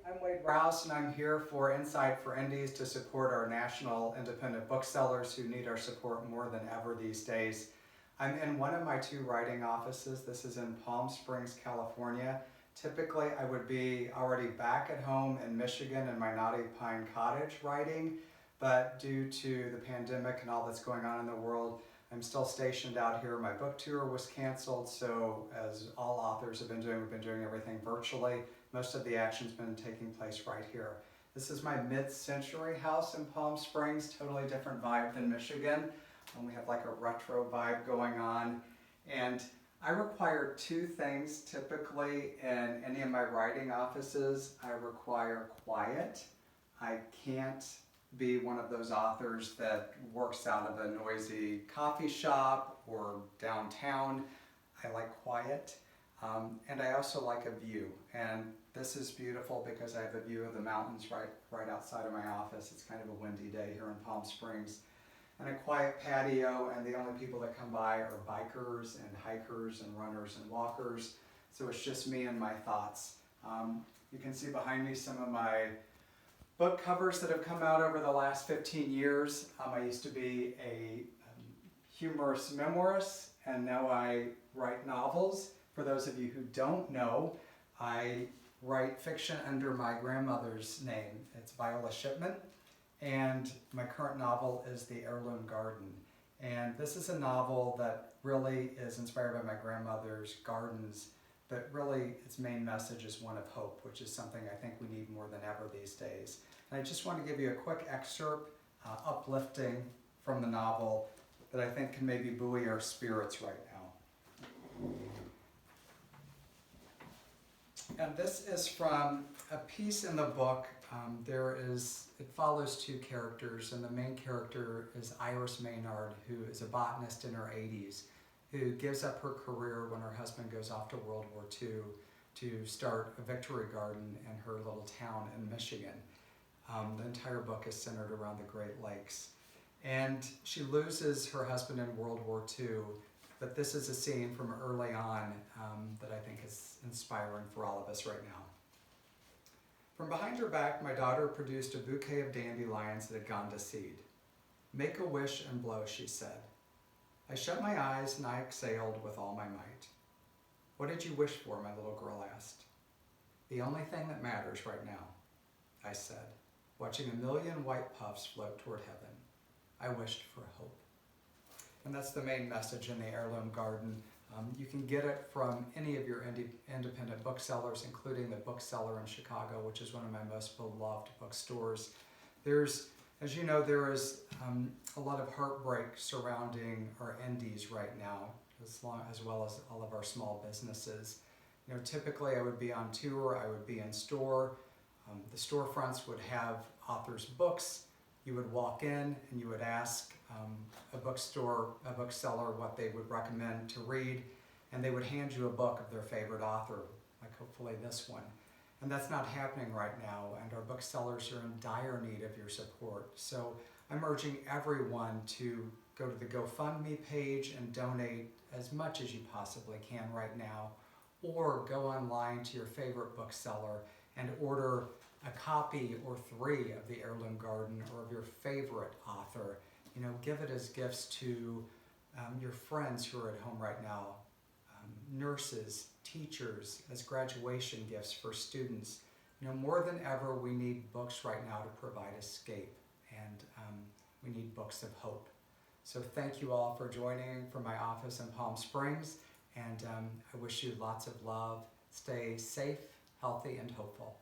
I'm WadeRouse, and I'm here for Insight for Indies to support our national independent booksellers who need our support more than ever these days. I'm in one of my two writing offices. This is in Palm Springs, California. Typically, I would be already back at home in Michigan in my Knotty Pine Cottage writing, but due to the pandemic and all that's going on in the world, I'm still stationed out here. My book tour was canceled, so as all authors have been doing, we've been doing everything virtually. Most of the action's been taking place right here. This is my mid-century house in Palm Springs, totally different vibe than Michigan. We have like a retro vibe going on. And I require two things typically in any of my writing offices. I require quiet. I can't be one of those authors that works out of a noisy coffee shop or downtown. I like quiet. And I also like a view. And this is beautiful because I have a view of the mountains right outside of my office. It's kind of a windy day here in Palm Springs. And a quiet patio, and the only people that come by are bikers and hikers and runners and walkers. So it's just me and my thoughts. You can see behind me some of my book covers that have come out over the last 15 years. I used to be a humorous memoirist, and now I write novels. For those of you who don't know, I write fiction under my grandmother's name. It's Viola Shipman, and my current novel is The Heirloom Garden. And this is a novel that really is inspired by my grandmother's gardens, but really its main message is one of hope, which is something I think we need more than ever these days. And I just want to give you a quick excerpt, uplifting from the novel, that I think can maybe buoy our spirits right now. And this is from a piece in the book. It follows two characters, and the main character is Iris Maynard, who is a botanist in her 80s, who gives up her career when her husband goes off to World War II to start a victory garden in her little town in Michigan. The entire book is centered around the Great Lakes. And she loses her husband in World War II, but this is a scene from early on that I think is inspiring for all of us right now. From behind her back, my daughter produced a bouquet of dandelions that had gone to seed. "Make a wish and blow," she said. I shut my eyes and I exhaled with all my might. "What did you wish for?" my little girl asked. "The only thing that matters right now," I said, watching a million white puffs float toward heaven. I wished for hope. And that's the main message in The Heirloom Garden. You can get it from any of your independent booksellers, including the Bookseller in Chicago, which is one of my most beloved bookstores. As you know, there is a lot of heartbreak surrounding our indies right now, as well as all of our small businesses. You know, typically I would be on tour, I would be in store. The storefronts would have authors' books. You would walk in and you would ask a bookseller what they would recommend to read, and they would hand you a book of their favorite author, like hopefully this one. And that's not happening right now, and our booksellers are in dire need of your support. So I'm urging everyone to go to the GoFundMe page and donate as much as you possibly can right now, or go online to your favorite bookseller and order a copy or 3 of The Heirloom Garden or of your favorite author. You know, give it as gifts to your friends who are at home right now, nurses, teachers, as graduation gifts for students. You know, more than ever, we need books right now to provide escape, and we need books of hope. So thank you all for joining from my office in Palm Springs, and I wish you lots of love. Stay safe, healthy, and hopeful.